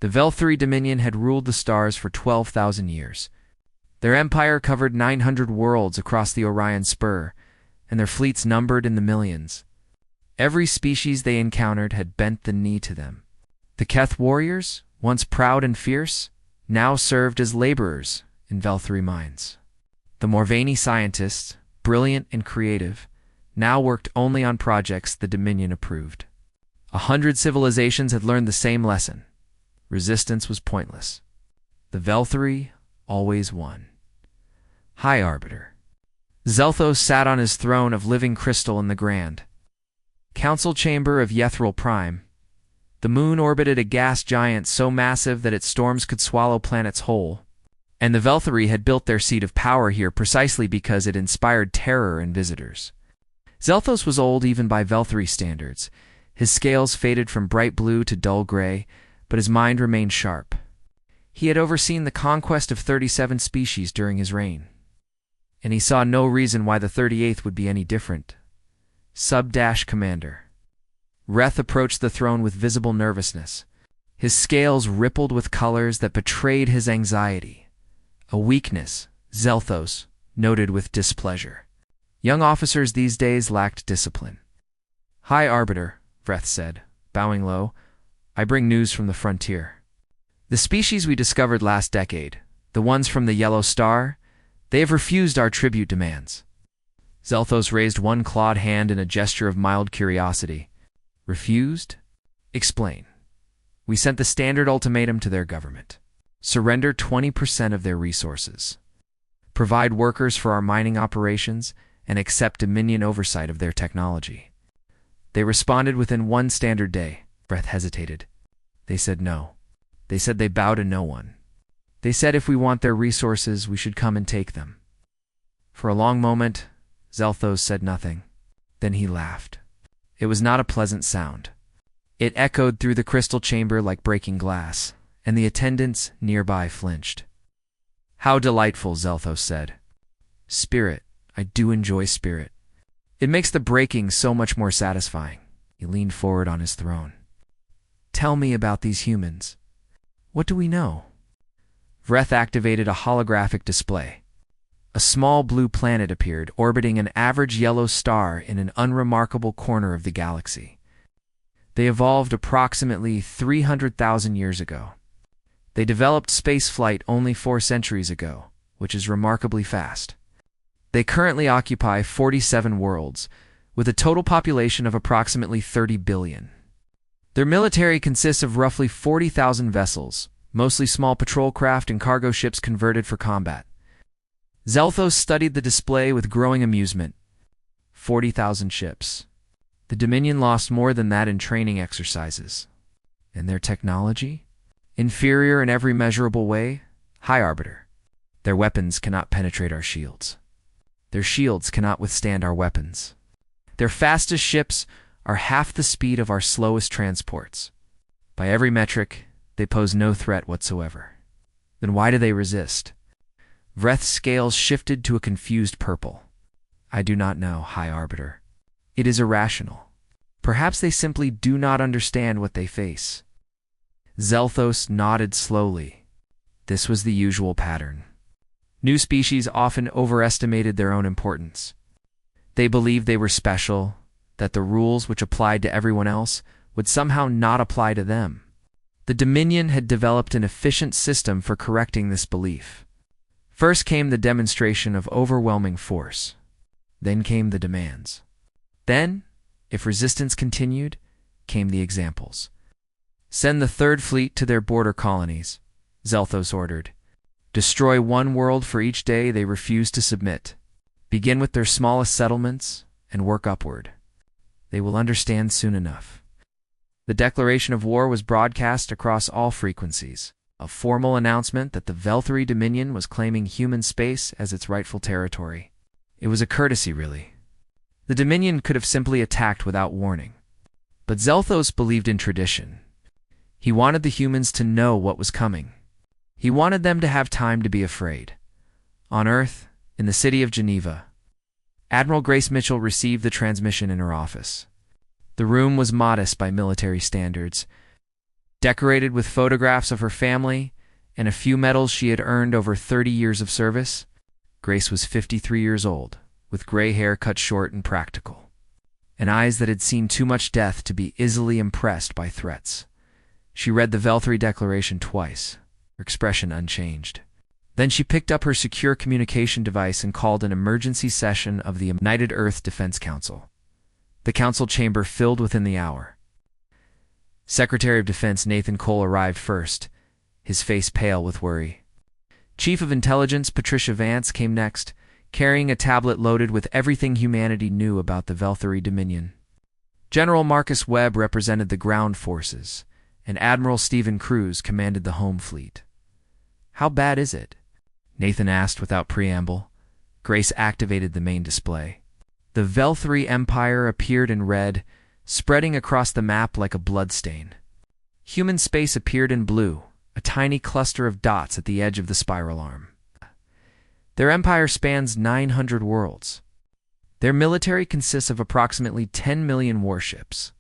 The Velthari Dominion had ruled the stars for 12,000 years. Their empire covered 900 worlds across the Orion Spur, and their fleets numbered in the millions. Every species they encountered had bent the knee to them. The Keth warriors, once proud and fierce, now served as laborers in Velthari mines. The Morvani scientists, brilliant and creative, now worked only on projects the Dominion approved. 100 civilizations had learned the same lesson. Resistance was pointless. The Velthari always won. High Arbiter. Zelthos sat on his throne of living crystal in the grand council chamber of Yethril Prime. The moon orbited a gas giant so massive that its storms could swallow planets whole, and the Velthari had built their seat of power here precisely because it inspired terror in visitors. Zelthos was old even by Velthari standards. His scales faded from bright blue to dull gray, but his mind remained sharp. He had overseen the conquest of 37 species during his reign, and he saw no reason why the 38th would be any different. Commander. Reth approached the throne with visible nervousness. His scales rippled with colors that betrayed his anxiety. A weakness, Zelthos noted with displeasure. Young officers these days lacked discipline. High Arbiter, Vreth said, bowing low, I bring news from the frontier. The species we discovered last decade, the ones from the Yellow Star, they have refused our tribute demands. Zelthos raised one clawed hand in a gesture of mild curiosity. Refused? Explain. We sent the standard ultimatum to their government. Surrender 20% of their resources. Provide workers for our mining operations, and accept Dominion oversight of their technology. They responded within one standard day. Breth hesitated. They said no. They said they bow to no one. They said if we want their resources, we should come and take them. For a long moment, Zelthos said nothing. Then he laughed. It was not a pleasant sound. It echoed through the crystal chamber like breaking glass, and the attendants nearby flinched. How delightful, Zelthos said. Spirit. I do enjoy spirit. It makes the breaking so much more satisfying. He leaned forward on his throne. Tell me about these humans. What do we know? Vreth activated a holographic display. A small blue planet appeared, orbiting an average yellow star in an unremarkable corner of the galaxy. They evolved approximately 300,000 years ago. They developed spaceflight only 4 centuries ago, which is remarkably fast. They currently occupy 47 worlds, with a total population of approximately 30 billion. Their military consists of roughly 40,000 vessels, mostly small patrol craft and cargo ships converted for combat. Zelthos studied the display with growing amusement. 40,000 ships. The Dominion lost more than that in training exercises. And their technology? Inferior in every measurable way? High Arbiter. Their weapons cannot penetrate our shields. Their shields cannot withstand our weapons. Their fastest ships are half the speed of our slowest transports. By every metric, they pose no threat whatsoever. Then why do they resist? Vreth's scales shifted to a confused purple. I do not know, High Arbiter. It is irrational. Perhaps they simply do not understand what they face. Zelthos nodded slowly. This was the usual pattern. New species often overestimated their own importance. They believed they were special, that the rules which applied to everyone else would somehow not apply to them. The Dominion had developed an efficient system for correcting this belief. First came the demonstration of overwhelming force. Then came the demands. Then, if resistance continued, came the examples. Send the Third Fleet to their border colonies, Zelthos ordered. Destroy one world for each day they refuse to submit. Begin with their smallest settlements and work upward. They will understand soon enough. The declaration of war was broadcast across all frequencies, a formal announcement that the Velthari Dominion was claiming human space as its rightful territory. It was a courtesy, really. The Dominion could have simply attacked without warning. But Zelthos believed in tradition. He wanted the humans to know what was coming. He wanted them to have time to be afraid. On Earth, in the city of Geneva, Admiral Grace Mitchell received the transmission in her office. The room was modest by military standards. Decorated with photographs of her family and a few medals she had earned over 30 years of service, Grace was 53 years old, with gray hair cut short and practical, and eyes that had seen too much death to be easily impressed by threats. She read the Velthry Declaration twice, her expression unchanged. Then she picked up her secure communication device and called an emergency session of the United Earth Defense Council. The council chamber filled within the hour. Secretary of Defense Nathan Cole arrived first, his face pale with worry. Chief of Intelligence Patricia Vance came next, carrying a tablet loaded with everything humanity knew about the Velthry Dominion. General Marcus Webb represented the ground forces, and Admiral Stephen Cruz commanded the home fleet. "How bad is it?" Nathan asked without preamble. Grace activated the main display. The Velthry Empire appeared in red, spreading across the map like a bloodstain. Human space appeared in blue, a tiny cluster of dots at the edge of the spiral arm. Their empire spans 900 worlds. Their military consists of approximately 10 million warships.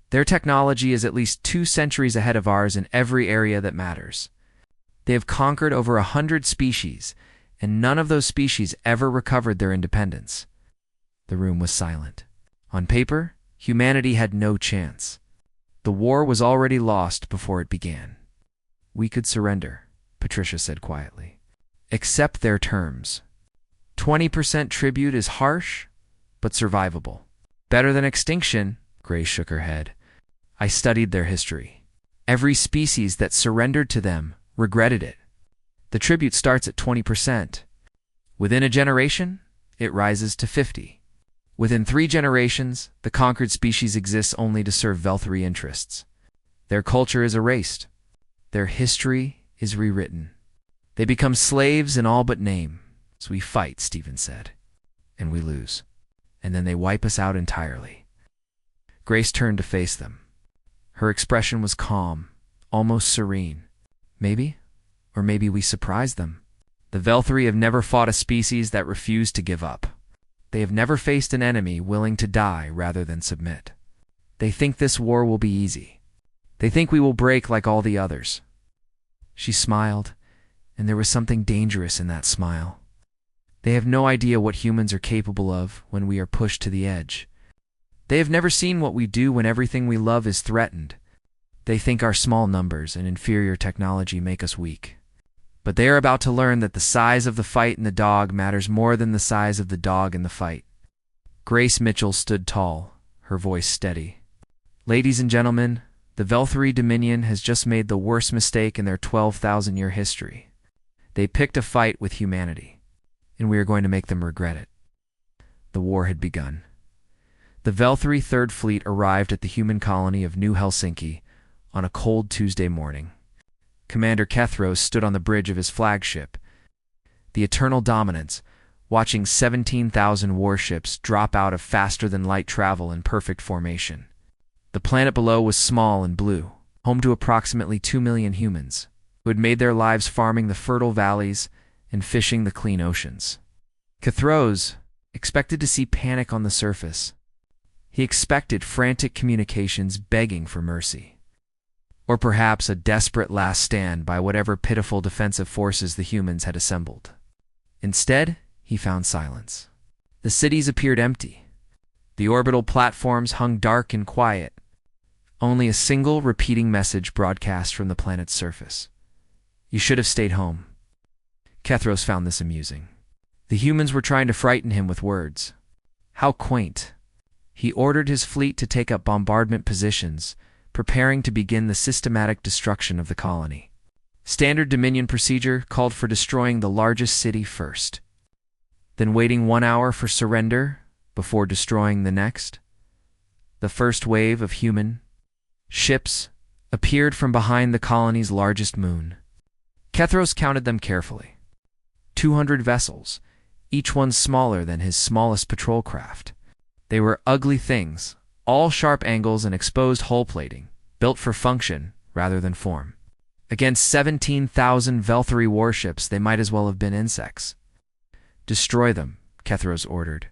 Their technology is at least 2 centuries ahead of ours in every area that matters. They have conquered over 100 species, and none of those species ever recovered their independence. The room was silent. On paper, humanity had no chance. The war was already lost before it began. "We could surrender," Patricia said quietly. "Accept their terms. 20% tribute is harsh, but survivable. Better than extinction." Grace shook her head. "I studied their history. Every species that surrendered to them regretted it. The tribute starts at 20%. Within a generation, it rises to 50%. Within 3 generations, the conquered species exists only to serve Velthry interests. Their culture is erased. Their history is rewritten. They become slaves in all but name. So we fight," Stephen said, "and we lose. And then they wipe us out entirely." Grace turned to face them. Her expression was calm, almost serene. "Maybe, or maybe we surprise them. The Velthry have never fought a species that refused to give up. They have never faced an enemy willing to die rather than submit. They think this war will be easy. They think we will break like all the others." She smiled, and there was something dangerous in that smile. "They have no idea what humans are capable of when we are pushed to the edge. They have never seen what we do when everything we love is threatened. They think our small numbers and inferior technology make us weak. But they are about to learn that the size of the fight in the dog matters more than the size of the dog in the fight." Grace Mitchell stood tall, her voice steady. "Ladies and gentlemen, the Velthry Dominion has just made the worst mistake in their 12,000-year history. They picked a fight with humanity, and we are going to make them regret it." The war had begun. The Velthry Third Fleet arrived at the human colony of New Helsinki on a cold Tuesday morning. Commander Kethros stood on the bridge of his flagship, the Eternal Dominance, watching 17,000 warships drop out of faster-than-light travel in perfect formation. The planet below was small and blue, home to approximately 2 million humans, who had made their lives farming the fertile valleys and fishing the clean oceans. Kethros expected to see panic on the surface. He expected frantic communications begging for mercy. Or perhaps a desperate last stand by whatever pitiful defensive forces the humans had assembled. Instead, he found silence. The cities appeared empty. The orbital platforms hung dark and quiet. Only a single repeating message broadcast from the planet's surface. "You should have stayed home." Kethros found this amusing. The humans were trying to frighten him with words. How quaint. He ordered his fleet to take up bombardment positions, preparing to begin the systematic destruction of the colony. Standard Dominion procedure called for destroying the largest city first, then waiting 1 hour for surrender before destroying the next. The first wave of human ships appeared from behind the colony's largest moon. Kethros counted them carefully. 200 vessels, each one smaller than his smallest patrol craft. They were ugly things, all sharp angles and exposed hull plating, built for function rather than form. Against 17,000 Velthry warships, they might as well have been insects. "Destroy them," Kethros ordered.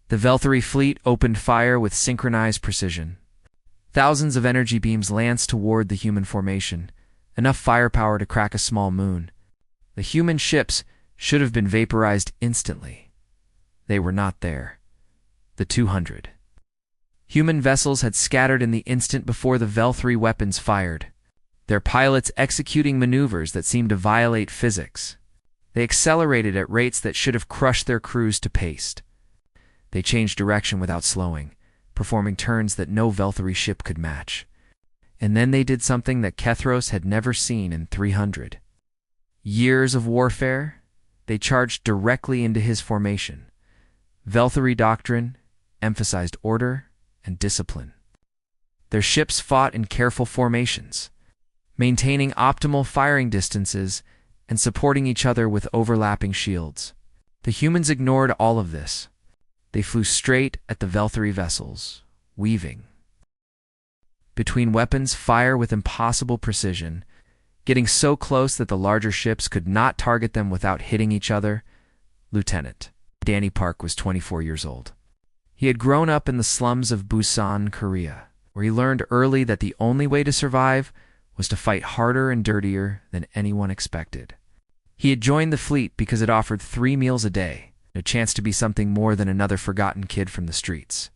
The Velthry fleet opened fire with synchronized precision. Thousands of energy beams lanced toward the human formation, enough firepower to crack a small moon. The human ships should have been vaporized instantly. They were not there. The 200 human vessels had scattered in the instant before the Vel-3 weapons fired, their pilots executing maneuvers that seemed to violate physics. They accelerated at rates that should have crushed their crews to paste. They changed direction without slowing, performing turns that no Vel-3 ship could match. And then they did something that Kethros had never seen in 300 years of warfare. They charged directly into his formation. Vel-3 doctrine emphasized order and discipline. Their ships fought in careful formations, maintaining optimal firing distances and supporting each other with overlapping shields. The humans ignored all of this. They flew straight at the Vel-3 vessels, weaving between weapons fire with impossible precision, getting so close that the larger ships could not target them without hitting each other. Lieutenant Danny Park was 24 years old. He had grown up in the slums of Busan, Korea, where he learned early that the only way to survive was to fight harder and dirtier than anyone expected. He had joined the fleet because it offered 3 meals a day, a chance to be something more than another forgotten kid from the streets.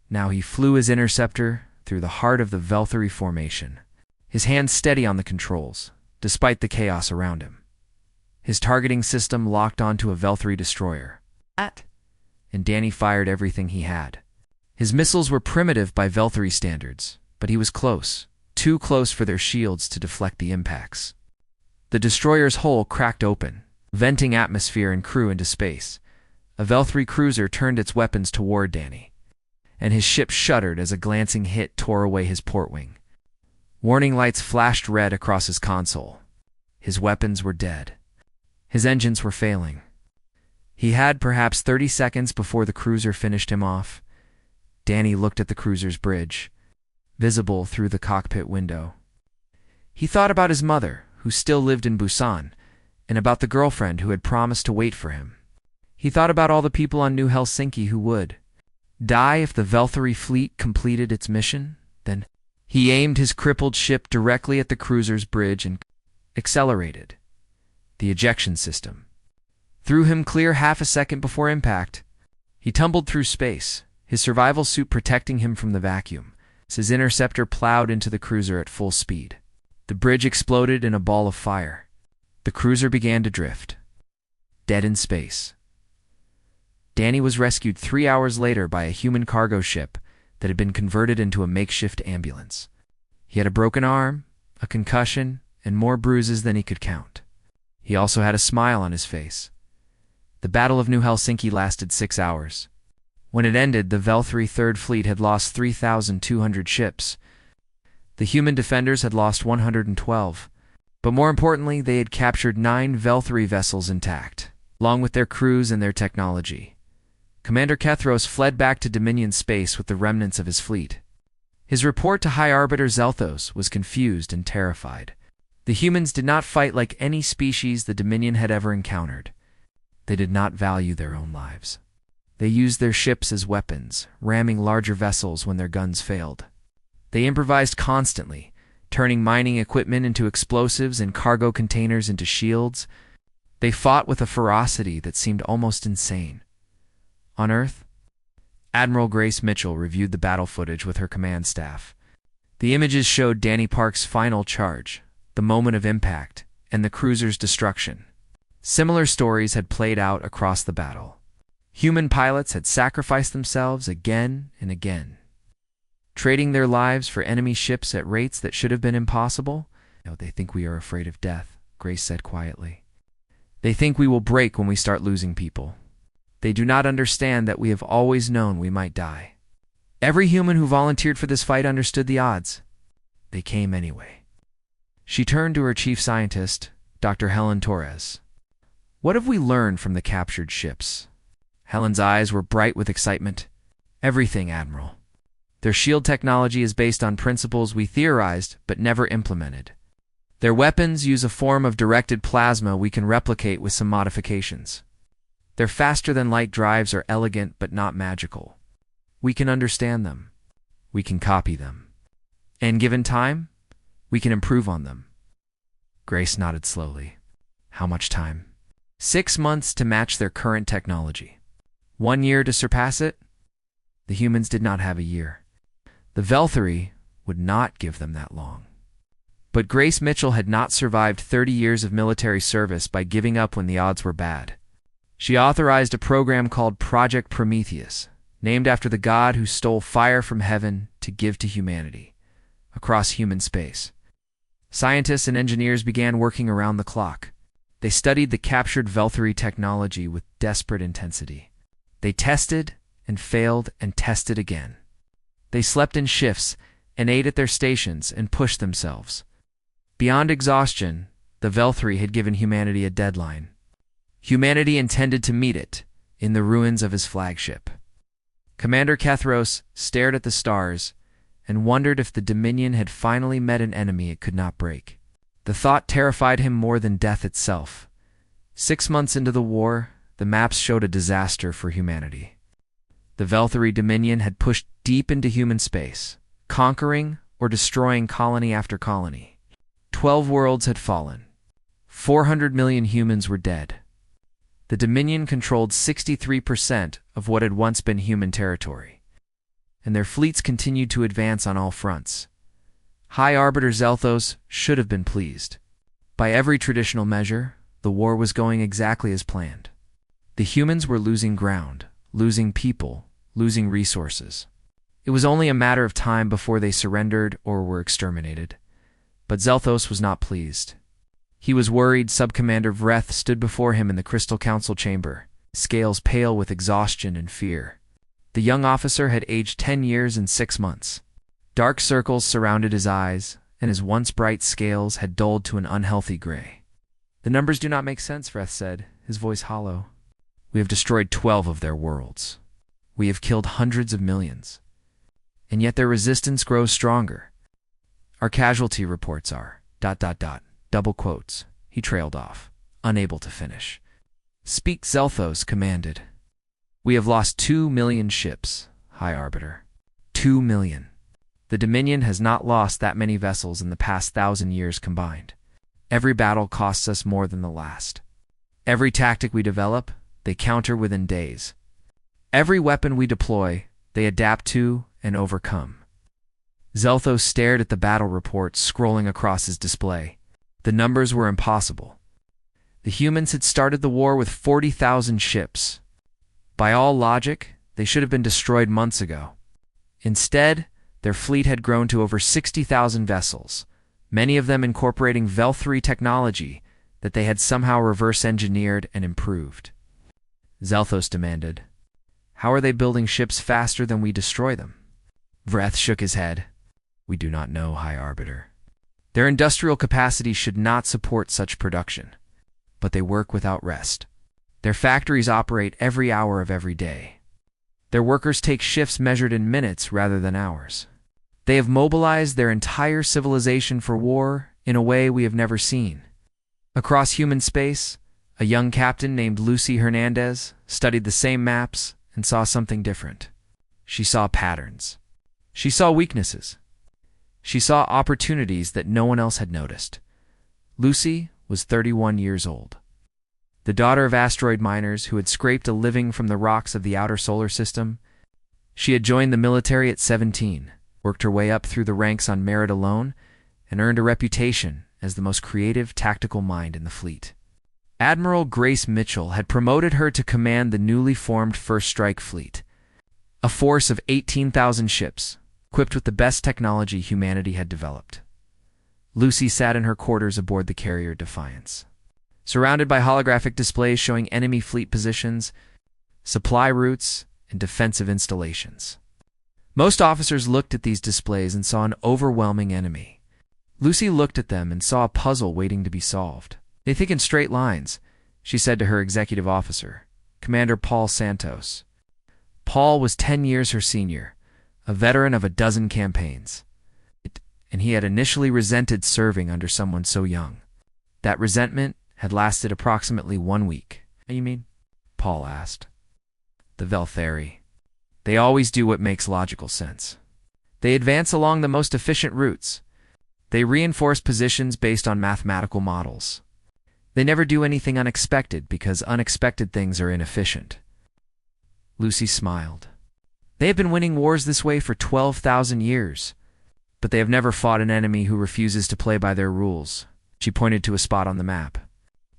Now he flew his interceptor through the heart of the Vel-3 formation, his hands steady on the controls, despite the chaos around him. His targeting system locked onto a Vel-3 destroyer, and Danny fired everything he had. His missiles were primitive by Vel-3 standards, but he was close, too close for their shields to deflect the impacts. The destroyer's hull cracked open, venting atmosphere and crew into space. A Vel-3 cruiser turned its weapons toward Danny, and his ship shuddered as a glancing hit tore away his port wing. Warning lights flashed red across his console. His weapons were dead. His engines were failing. He had perhaps 30 seconds before the cruiser finished him off. Danny looked at the cruiser's bridge, visible through the cockpit window. He thought about his mother, who still lived in Busan, and about the girlfriend who had promised to wait for him. He thought about all the people on New Helsinki who would die if the Vel-3 fleet completed its mission. Then he aimed his crippled ship directly at the cruiser's bridge and accelerated. The ejection system threw him clear half a second before impact. He tumbled through space, his survival suit protecting him from the vacuum, as his interceptor plowed into the cruiser at full speed. The bridge exploded in a ball of fire. The cruiser began to drift, dead in space. Danny was rescued 3 hours later by a human cargo ship that had been converted into a makeshift ambulance. He had a broken arm, a concussion, and more bruises than he could count. He also had a smile on his face. The Battle of New Helsinki lasted 6 hours. When it ended, the Vel-3 Third Fleet had lost 3,200 ships. The human defenders had lost 112. But more importantly, they had captured 9 Vel-3 vessels intact, along with their crews and their technology. Commander Kethros fled back to Dominion space with the remnants of his fleet. His report to High Arbiter Zelthos was confused and terrified. The humans did not fight like any species the Dominion had ever encountered. They did not value their own lives. They used their ships as weapons, ramming larger vessels when their guns failed. They improvised constantly, turning mining equipment into explosives and cargo containers into shields. They fought with a ferocity that seemed almost insane. On Earth, Admiral Grace Mitchell reviewed the battle footage with her command staff. The images showed Danny Park's final charge, the moment of impact, and the cruiser's destruction. Similar stories had played out across the battle. Human pilots had sacrificed themselves again and again, trading their lives for enemy ships at rates that should have been impossible. "No, they think we are afraid of death," Grace said quietly. "They think we will break when we start losing people. They do not understand that we have always known we might die. Every human who volunteered for this fight understood the odds. They came anyway." She turned to her chief scientist, Dr. Helen Torres. "What have we learned from the captured ships?" Helen's eyes were bright with excitement. "Everything, Admiral. Their shield technology is based on principles we theorized but never implemented. Their weapons use a form of directed plasma we can replicate with some modifications. Their faster-than-light drives are elegant but not magical. We can understand them. We can copy them. And given time, we can improve on them. Grace nodded slowly. How much time? 6 months to match their current technology. 1 year to surpass it? The humans did not have a year. The Velthari would not give them that long. But Grace Mitchell had not survived 30 years of military service by giving up when the odds were bad. She authorized a program called Project Prometheus, named after the god who stole fire from heaven to give to humanity, across human space. Scientists and engineers began working around the clock. They studied the captured Velthari technology with desperate intensity. They tested and failed and tested again. They slept in shifts and ate at their stations and pushed themselves. Beyond exhaustion, the Velthari had given humanity a deadline. Humanity intended to meet it in the ruins of his flagship. Commander Kethros stared at the stars and wondered if the Dominion had finally met an enemy it could not break. The thought terrified him more than death itself. 6 months into the war, the maps showed a disaster for humanity. The Velthari Dominion had pushed deep into human space, conquering or destroying colony after colony. 12 worlds had fallen. 400 million humans were dead. The Dominion controlled 63% of what had once been human territory, and their fleets continued to advance on all fronts. High Arbiter Zelthos should have been pleased. By every traditional measure, the war was going exactly as planned. The humans were losing ground, losing people, losing resources. It was only a matter of time before they surrendered or were exterminated. But Zelthos was not pleased. He was worried. Subcommander Vreth stood before him in the Crystal Council chamber, scales pale with exhaustion and fear. The young officer had aged 10 years and 6 months. Dark circles surrounded his eyes, and his once bright scales had dulled to an unhealthy gray. The numbers do not make sense, Vreth said, his voice hollow. We have destroyed 12 of their worlds. We have killed hundreds of millions. And yet their resistance grows stronger. Our casualty reports are... ... double quotes. He trailed off, unable to finish. Speak, Zelthos commanded. We have lost 2 million ships, High Arbiter. 2 million. The Dominion has not lost that many vessels in the past 1,000 years combined. Every battle costs us more than the last. Every tactic we develop, they counter within days. Every weapon we deploy, they adapt to and overcome. Zelthos stared at the battle reports scrolling across his display. The numbers were impossible. The humans had started the war with 40,000 ships. By all logic, they should have been destroyed months ago. Instead, their fleet had grown to over 60,000 vessels, many of them incorporating Velthari technology that they had somehow reverse-engineered and improved. Zelthos demanded, How are they building ships faster than we destroy them? Vreth shook his head. We do not know, High Arbiter. Their industrial capacity should not support such production, but they work without rest. Their factories operate every hour of every day. Their workers take shifts measured in minutes rather than hours. They have mobilized their entire civilization for war in a way we have never seen. Across human space, a young captain named Lucy Hernandez studied the same maps and saw something different. She saw patterns. She saw weaknesses. She saw opportunities that no one else had noticed. Lucy was 31 years old. The daughter of asteroid miners who had scraped a living from the rocks of the outer solar system, she had joined the military at 17, worked her way up through the ranks on merit alone, and earned a reputation as the most creative tactical mind in the fleet. Admiral Grace Mitchell had promoted her to command the newly formed First Strike Fleet, a force of 18,000 ships, equipped with the best technology humanity had developed. Lucy sat in her quarters aboard the carrier Defiance, surrounded by holographic displays showing enemy fleet positions, supply routes, and defensive installations. Most officers looked at these displays and saw an overwhelming enemy. Lucy looked at them and saw a puzzle waiting to be solved. They think in straight lines, she said to her executive officer, Commander Paul Santos. Paul was 10 years her senior, a veteran of a dozen campaigns, and he had initially resented serving under someone so young. That resentment had lasted approximately 1 week. You mean? Paul asked. The Velthari. They always do what makes logical sense. They advance along the most efficient routes. They reinforce positions based on mathematical models. They never do anything unexpected because unexpected things are inefficient. Lucy smiled. They have been winning wars this way for 12,000 years, but they have never fought an enemy who refuses to play by their rules. She pointed to a spot on the map.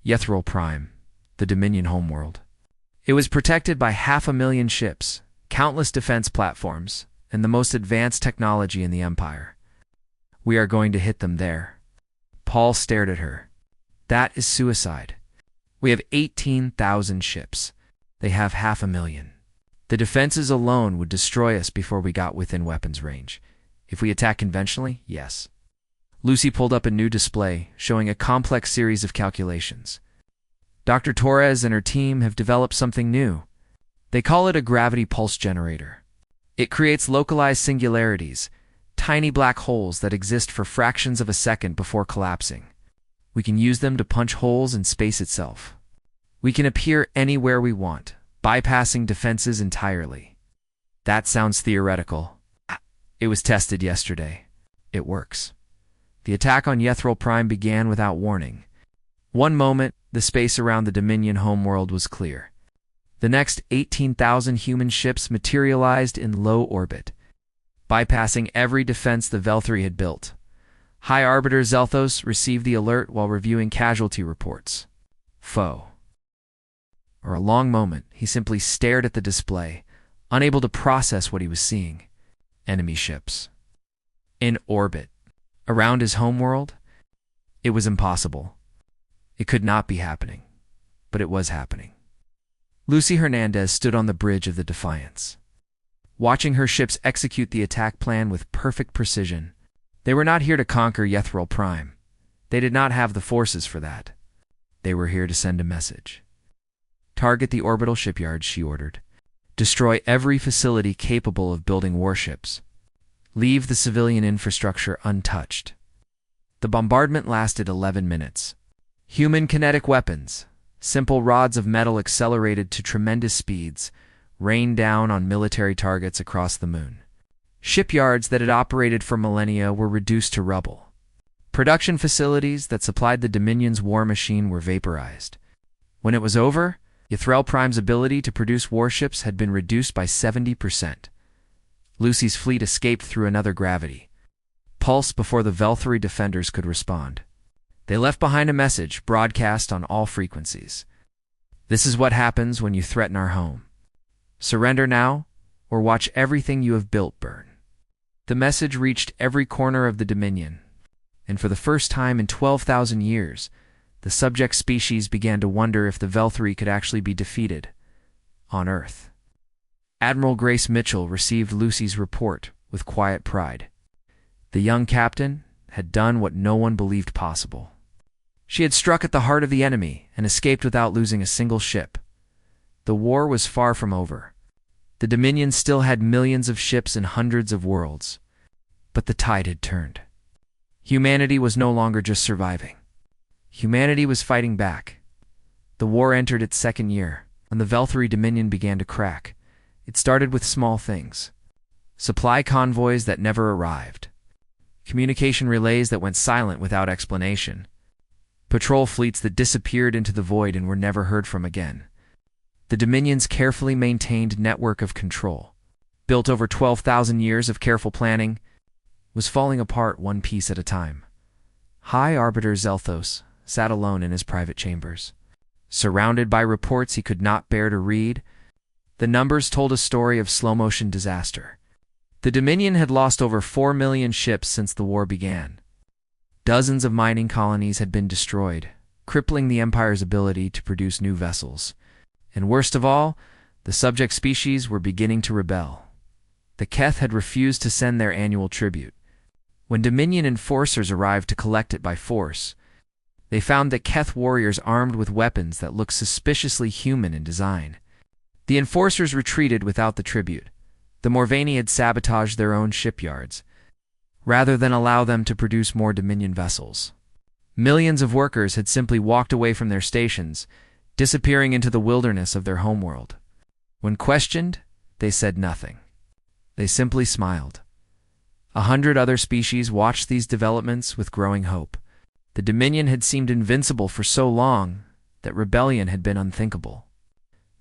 Ythril Prime, the Dominion homeworld. It was protected by 500,000 ships, countless defense platforms, and the most advanced technology in the Empire. We are going to hit them there. Paul stared at her. That is suicide. We have 18,000 ships. They have 500,000. The defenses alone would destroy us before we got within weapons range. If we attack conventionally, yes. Lucy pulled up a new display, showing a complex series of calculations. Dr. Torres and her team have developed something new. They call it a gravity pulse generator. It creates localized singularities, tiny black holes that exist for fractions of a second before collapsing. We can use them to punch holes in space itself. We can appear anywhere we want, bypassing defenses entirely. That sounds theoretical. It was tested yesterday. It works. The attack on Ythril Prime began without warning. One moment, the space around the Dominion homeworld was clear. The next 18,000 human ships materialized in low orbit, bypassing every defense the Velthri had built. High Arbiter Zelthos received the alert while reviewing casualty reports. Foe. For a long moment, he simply stared at the display, unable to process what he was seeing. Enemy ships. In orbit. Around his homeworld? It was impossible. It could not be happening. But it was happening. Lucy Hernandez stood on the bridge of the Defiance. Watching her ships execute the attack plan with perfect precision, they were not here to conquer Ythril Prime. They did not have the forces for that. They were here to send a message. Target the orbital shipyards, she ordered. Destroy every facility capable of building warships. Leave the civilian infrastructure untouched. The bombardment lasted 11 minutes. Human kinetic weapons, simple rods of metal accelerated to tremendous speeds, rained down on military targets across the moon. Shipyards that had operated for millennia were reduced to rubble. Production facilities that supplied the Dominion's war machine were vaporized. When it was over, Ythril Prime's ability to produce warships had been reduced by 70%. Lucy's fleet escaped through another gravity, pulsed before the Velthri defenders could respond. They left behind a message broadcast on all frequencies. This is what happens when you threaten our home. Surrender now, or watch everything you have built burn. The message reached every corner of the Dominion, and for the first time in 12,000 years, the subject species began to wonder if the Velthri could actually be defeated on Earth. Admiral Grace Mitchell received Lucy's report with quiet pride. The young captain had done what no one believed possible. She had struck at the heart of the enemy and escaped without losing a single ship. The war was far from over. The Dominion still had millions of ships and hundreds of worlds. But the tide had turned. Humanity was no longer just surviving. Humanity was fighting back. The war entered its second year, and the Velthri Dominion began to crack. It started with small things. Supply convoys that never arrived. Communication relays that went silent without explanation. Patrol fleets that disappeared into the void and were never heard from again. The Dominion's carefully maintained network of control, built over 12,000 years of careful planning, was falling apart one piece at a time. High Arbiter Zelthos sat alone in his private chambers. Surrounded by reports he could not bear to read, the numbers told a story of slow-motion disaster. The Dominion had lost over 4 million ships since the war began. Dozens of mining colonies had been destroyed, crippling the Empire's ability to produce new vessels. And worst of all, the subject species were beginning to rebel. The Keth had refused to send their annual tribute. When Dominion enforcers arrived to collect it by force, they found that Keth warriors armed with weapons that looked suspiciously human in design. The enforcers retreated without the tribute. The Morvani had sabotaged their own shipyards, rather than allow them to produce more Dominion vessels. Millions of workers had simply walked away from their stations, disappearing into the wilderness of their homeworld. When questioned, they said nothing. They simply smiled. 100 other species watched these developments with growing hope. The Dominion had seemed invincible for so long that rebellion had been unthinkable.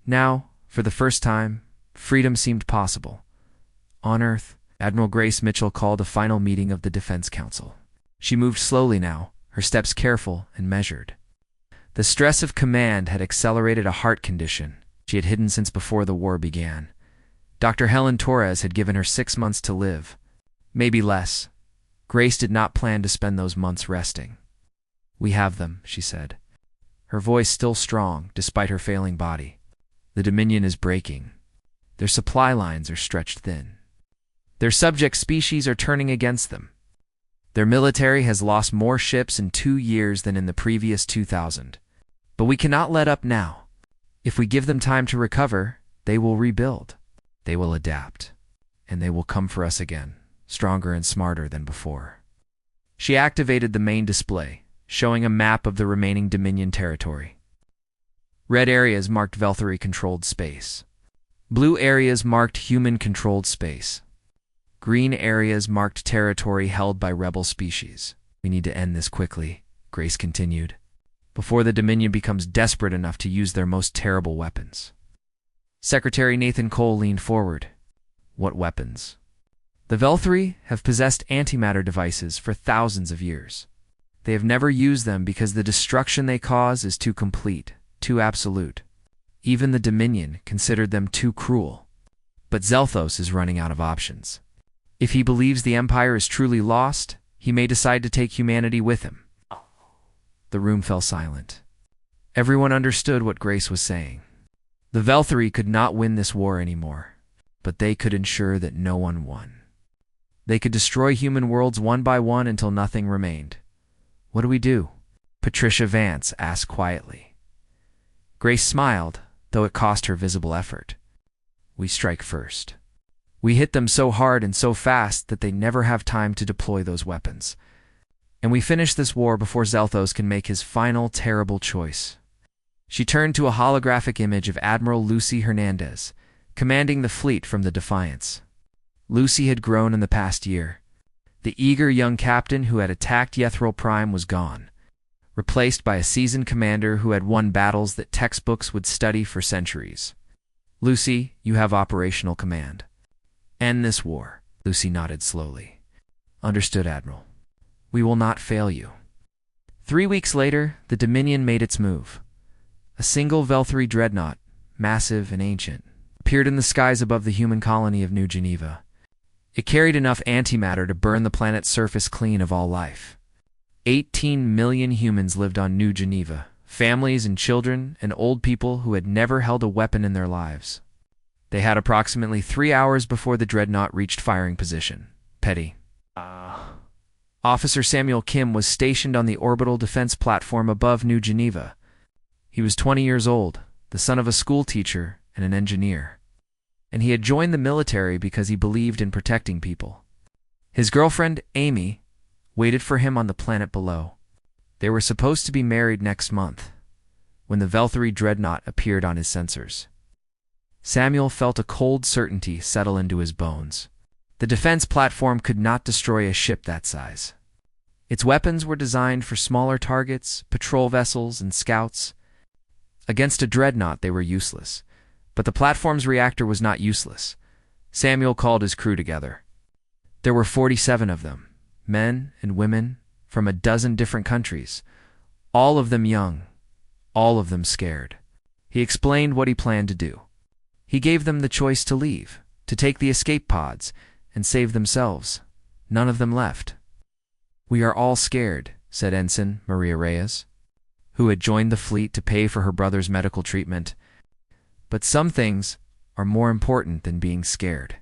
Now, for the first time, freedom seemed possible. On Earth, Admiral Grace Mitchell called a final meeting of the Defense Council. She moved slowly now, her steps careful and measured. The stress of command had accelerated a heart condition she had hidden since before the war began. Dr. Helen Torres had given her 6 months to live. Maybe less. Grace did not plan to spend those months resting. "We have them," she said, her voice still strong despite her failing body. "The Dominion is breaking. Their supply lines are stretched thin. Their subject species are turning against them. Their military has lost more ships in 2 years than in the previous 2,000. But we cannot let up now. If we give them time to recover, they will rebuild. They will adapt. And they will come for us again, stronger and smarter than before." She activated the main display, showing a map of the remaining Dominion territory. Red areas marked Velthari-controlled space. Blue areas marked human-controlled space. Green areas marked territory held by rebel species. "We need to end this quickly," Grace continued, "before the Dominion becomes desperate enough to use their most terrible weapons." Secretary Nathan Cole leaned forward. "What weapons?" "The Velthari have possessed antimatter devices for thousands of years. They have never used them because the destruction they cause is too complete, too absolute. Even the Dominion considered them too cruel. But Zelthos is running out of options. If he believes the Empire is truly lost, he may decide to take humanity with him." The room fell silent. Everyone understood what Grace was saying. The Velthari could not win this war anymore, but they could ensure that no one won. They could destroy human worlds one by one until nothing remained. "What do we do?" Patricia Vance asked quietly. Grace smiled, though it cost her visible effort. "We strike first. We hit them so hard and so fast that they never have time to deploy those weapons. And we finish this war before Zelthos can make his final terrible choice." She turned to a holographic image of Admiral Lucy Hernandez, commanding the fleet from the Defiance. Lucy had grown in the past year. The eager young captain who had attacked Yethril Prime was gone, replaced by a seasoned commander who had won battles that textbooks would study for centuries. "Lucy, you have operational command. End this war." Lucy nodded slowly. "Understood, Admiral. We will not fail you." 3 weeks later, the Dominion made its move. A single Velthari dreadnought, massive and ancient, appeared in the skies above the human colony of New Geneva. It carried enough antimatter to burn the planet's surface clean of all life. 18 million humans lived on New Geneva, families and children and old people who had never held a weapon in their lives. They had approximately 3 hours before the dreadnought reached firing position. Petty. Officer Samuel Kim was stationed on the orbital defense platform above New Geneva. He was 20 years old, the son of a school teacher and an engineer. And he had joined the military because he believed in protecting people. His girlfriend, Amy, waited for him on the planet below. They were supposed to be married next month, when the Velthari dreadnought appeared on his sensors. Samuel felt a cold certainty settle into his bones. The defense platform could not destroy a ship that size. Its weapons were designed for smaller targets, patrol vessels, and scouts. Against a dreadnought, they were useless. But the platform's reactor was not useless. Samuel called his crew together. There were 47 of them, men and women from a dozen different countries, all of them young, all of them scared. He explained what he planned to do. He gave them the choice to leave, to take the escape pods, and save themselves. None of them left. "We are all scared," said Ensign Maria Reyes, who had joined the fleet to pay for her brother's medical treatment. "But some things are more important than being scared.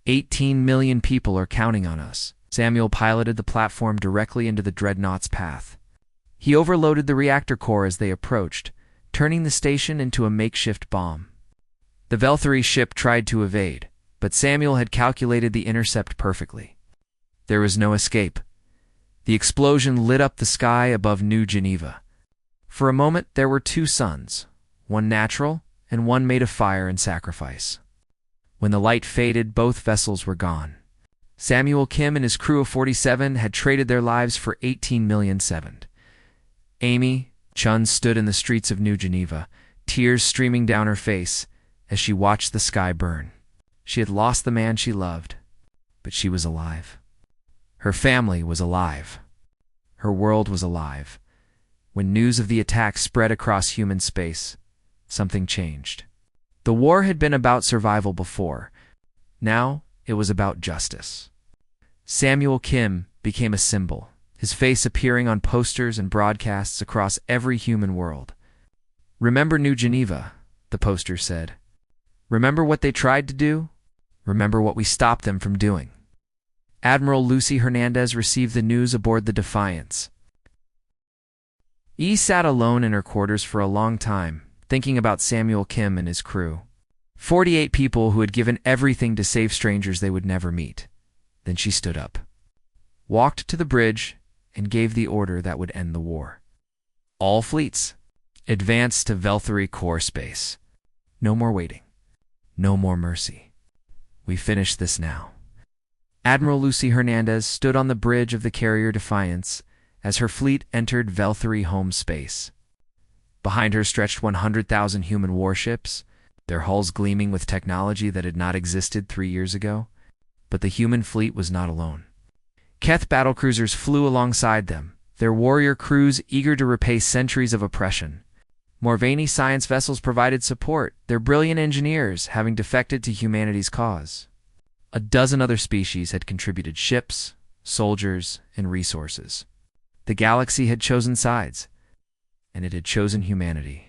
18 million people are counting on us." Samuel piloted the platform directly into the dreadnought's path. He overloaded the reactor core as they approached, turning the station into a makeshift bomb. The Velthari ship tried to evade, but Samuel had calculated the intercept perfectly. There was no escape. The explosion lit up the sky above New Geneva. For a moment there were 2 suns, one natural and one made of fire and sacrifice. When the light faded, both vessels were gone. Samuel Kim and his crew of 47 had traded their lives for 18 million. Amy Chun stood in the streets of New Geneva, tears streaming down her face as she watched the sky burn. She had lost the man she loved, but she was alive. Her family was alive. Her world was alive. When news of the attack spread across human space, something changed. The war had been about survival before. Now it was about justice. Samuel Kim became a symbol, his face appearing on posters and broadcasts across every human world. "Remember New Geneva," the poster said. "Remember what they tried to do? Remember what we stopped them from doing." Admiral Lucy Hernandez received the news aboard the Defiance. E sat alone in her quarters for a long time, thinking about Samuel Kim and his crew. 48 people who had given everything to save strangers they would never meet. Then she stood up, walked to the bridge, and gave the order that would end the war. All fleets, advance to Velthary core space. No more waiting. No more mercy. We finish this now. Admiral Lucy Hernandez stood on the bridge of the carrier Defiance as her fleet entered Velthary home space. Behind her stretched 100,000 human warships, their hulls gleaming with technology that had not existed 3 years ago. But the human fleet was not alone. Keth battlecruisers flew alongside them, their warrior crews eager to repay centuries of oppression. Morvani science vessels provided support, their brilliant engineers having defected to humanity's cause. A dozen other species had contributed ships, soldiers, and resources. The galaxy had chosen sides, and it had chosen humanity.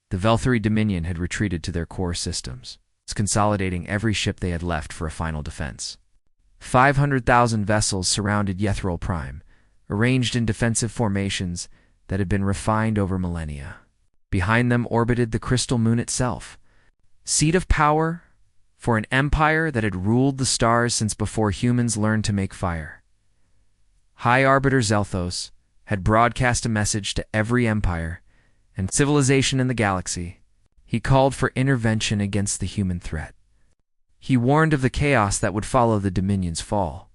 The Velthary Dominion had retreated to their core systems, consolidating every ship they had left for a final defense. 500,000 vessels surrounded Yethrol Prime, arranged in defensive formations that had been refined over millennia. Behind them orbited the crystal moon itself, seat of power for an empire that had ruled the stars since before humans learned to make fire. High Arbiter Zelthos had broadcast a message to every empire and civilization in the galaxy. He called for intervention against the human threat. He warned of the chaos that would follow the Dominion's fall.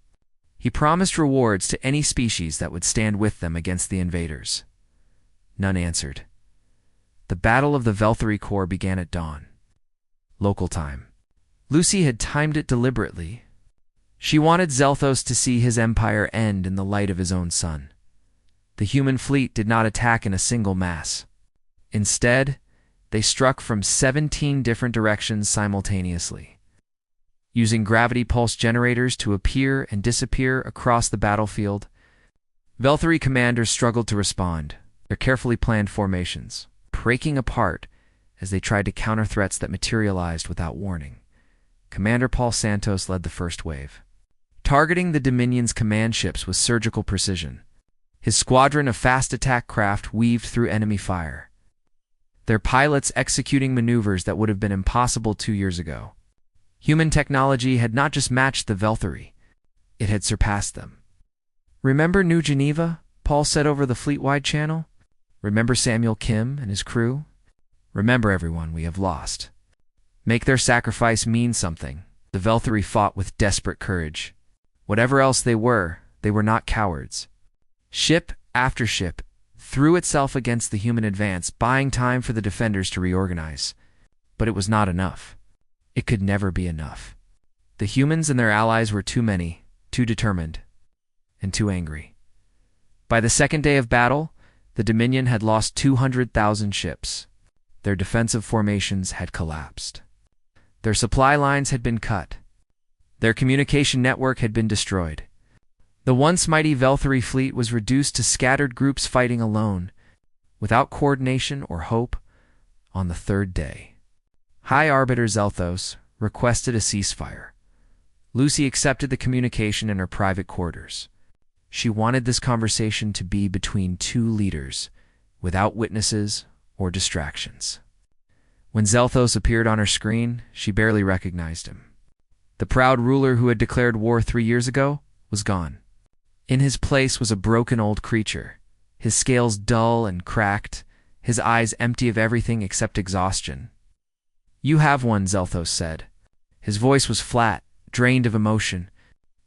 He promised rewards to any species that would stand with them against the invaders. None answered. The Battle of the Velthary Core began at dawn. Local time. Lucy had timed it deliberately. She wanted Zelthos to see his empire end in the light of his own sun. The human fleet did not attack in a single mass. Instead, they struck from 17 different directions simultaneously, using gravity pulse generators to appear and disappear across the battlefield. Velthary commanders struggled to respond, their carefully planned formations breaking apart as they tried to counter threats that materialized without warning. Commander Paul Santos led the first wave, targeting the Dominion's command ships with surgical precision. His squadron of fast attack craft weaved through enemy fire, their pilots executing maneuvers that would have been impossible 2 years ago. Human technology had not just matched the Velthary, it had surpassed them. "Remember New Geneva?" Paul said over the fleet-wide channel. "Remember Samuel Kim and his crew? Remember everyone we have lost. Make their sacrifice mean something." The Velthary fought with desperate courage. Whatever else they were not cowards. Ship after ship threw itself against the human advance, buying time for the defenders to reorganize. But it was not enough. It could never be enough. The humans and their allies were too many, too determined, and too angry. By the second day of battle, the Dominion had lost 200,000 ships. Their defensive formations had collapsed. Their supply lines had been cut. Their communication network had been destroyed. The once mighty Velthary fleet was reduced to scattered groups fighting alone, without coordination or hope, on the third day. High Arbiter Zelthos requested a ceasefire. Lucy accepted the communication in her private quarters. She wanted this conversation to be between two leaders, without witnesses or distractions. When Zelthos appeared on her screen, she barely recognized him. The proud ruler who had declared war 3 years ago was gone. In his place was a broken old creature, his scales dull and cracked, his eyes empty of everything except exhaustion. "You have one," Zelthos said. His voice was flat, drained of emotion.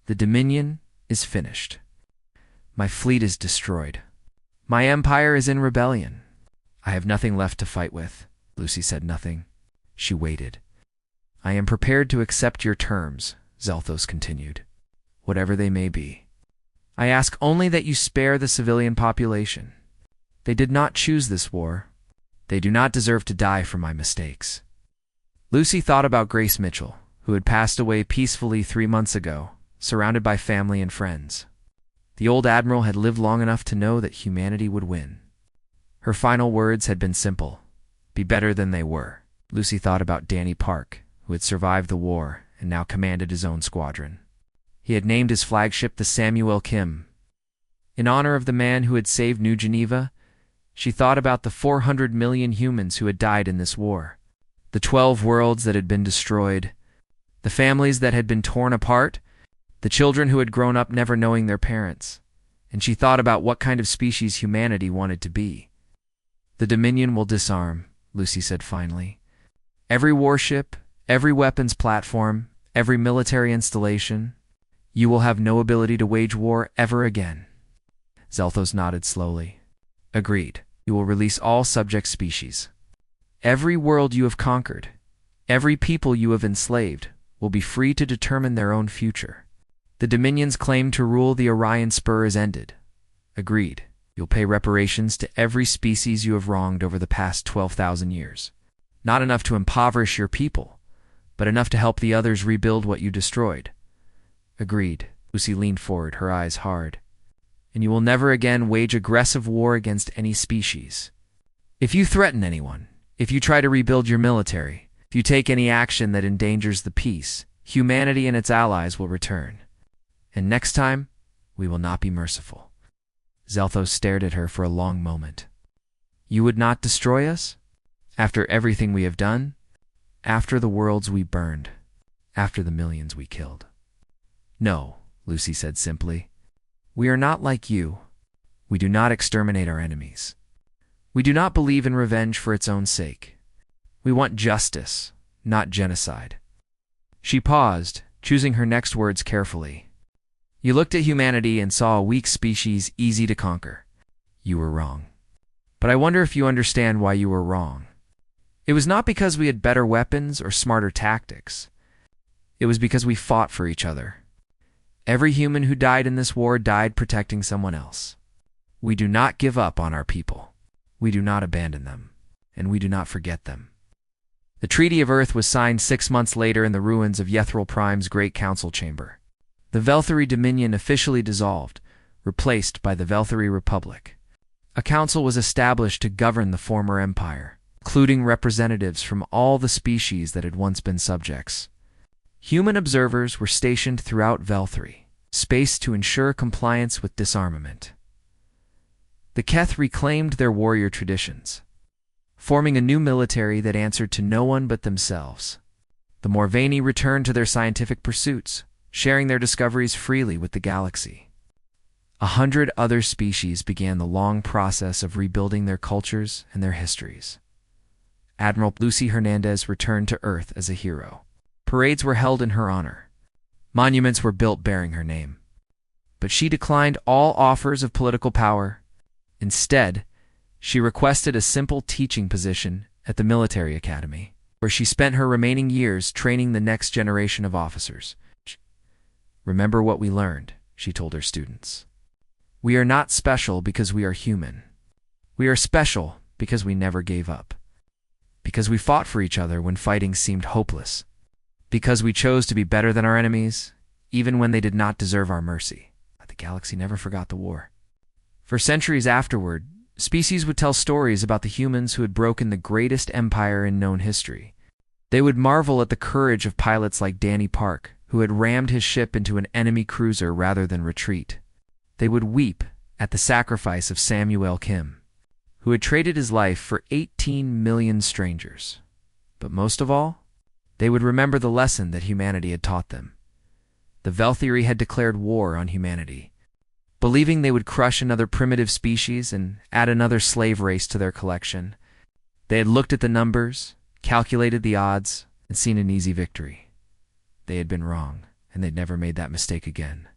The Dominion is finished. My fleet is destroyed. My empire is in rebellion. I have nothing left to fight with. Lucy said nothing. She waited. I am prepared to accept your terms, Zelthos continued, whatever they may be. I ask only that you spare the civilian population. They did not choose this war. They do not deserve to die for my mistakes. Lucy thought about Grace Mitchell, who had passed away peacefully 3 months ago, surrounded by family and friends. The old admiral had lived long enough to know that humanity would win. Her final words had been simple: be better than they were. Lucy thought about Danny Park, who had survived the war and now commanded his own squadron. He had named his flagship the Samuel Kim. In honor of the man who had saved New Geneva, she thought about the 400 million humans who had died in this war, the 12 worlds that had been destroyed, the families that had been torn apart, the children who had grown up never knowing their parents, and she thought about what kind of species humanity wanted to be. The Dominion will disarm, Lucy said finally. Every warship, every weapons platform, every military installation. You will have no ability to wage war ever again. Zelthos nodded slowly. Agreed. You will release all subject species. Every world you have conquered, every people you have enslaved, will be free to determine their own future. The Dominion's claim to rule the Orion Spur is ended. Agreed. You'll pay reparations to every species you have wronged over the past 12,000 years. Not enough to impoverish your people, but enough to help the others rebuild what you destroyed. Agreed. Lucy leaned forward, her eyes hard. And you will never again wage aggressive war against any species. If you threaten anyone, if you try to rebuild your military, if you take any action that endangers the peace, humanity and its allies will return. And next time, we will not be merciful. Zelthos stared at her for a long moment. You would not destroy us? After everything we have done? After the worlds we burned? After the millions we killed? No, Lucy said simply. We are not like you. We do not exterminate our enemies. We do not believe in revenge for its own sake. We want justice, not genocide. She paused, choosing her next words carefully. You looked at humanity and saw a weak species easy to conquer. You were wrong. But I wonder if you understand why you were wrong. It was not because we had better weapons or smarter tactics. It was because we fought for each other. Every human who died in this war died protecting someone else. We do not give up on our people. We do not abandon them, and we do not forget them. The Treaty of Earth was signed 6 months later in the ruins of Yethril Prime's Great Council Chamber. The Velthari Dominion officially dissolved, replaced by the Velthari Republic. A council was established to govern the former empire, including representatives from all the species that had once been subjects. Human observers were stationed throughout Velthari, spaced to ensure compliance with disarmament. The Keth reclaimed their warrior traditions, forming a new military that answered to no one but themselves. The Morvani returned to their scientific pursuits, sharing their discoveries freely with the galaxy. 100 other species began the long process of rebuilding their cultures and their histories. Admiral Lucy Hernandez returned to Earth as a hero. Parades were held in her honor. Monuments were built bearing her name. But she declined all offers of political power. Instead, she requested a simple teaching position at the military academy, where she spent her remaining years training the next generation of officers. Remember what we learned, she told her students. We are not special because we are human. We are special because we never gave up. Because we fought for each other when fighting seemed hopeless. Because we chose to be better than our enemies, even when they did not deserve our mercy. The galaxy never forgot the war. For centuries afterward, species would tell stories about the humans who had broken the greatest empire in known history. They would marvel at the courage of pilots like Danny Park, who had rammed his ship into an enemy cruiser rather than retreat. They would weep at the sacrifice of Samuel Kim, who had traded his life for 18 million strangers. But most of all, they would remember the lesson that humanity had taught them. The Velthiri had declared war on humanity, believing they would crush another primitive species and add another slave race to their collection. They had looked at the numbers, calculated the odds, and seen an easy victory. They had been wrong. and they'd never made that mistake again.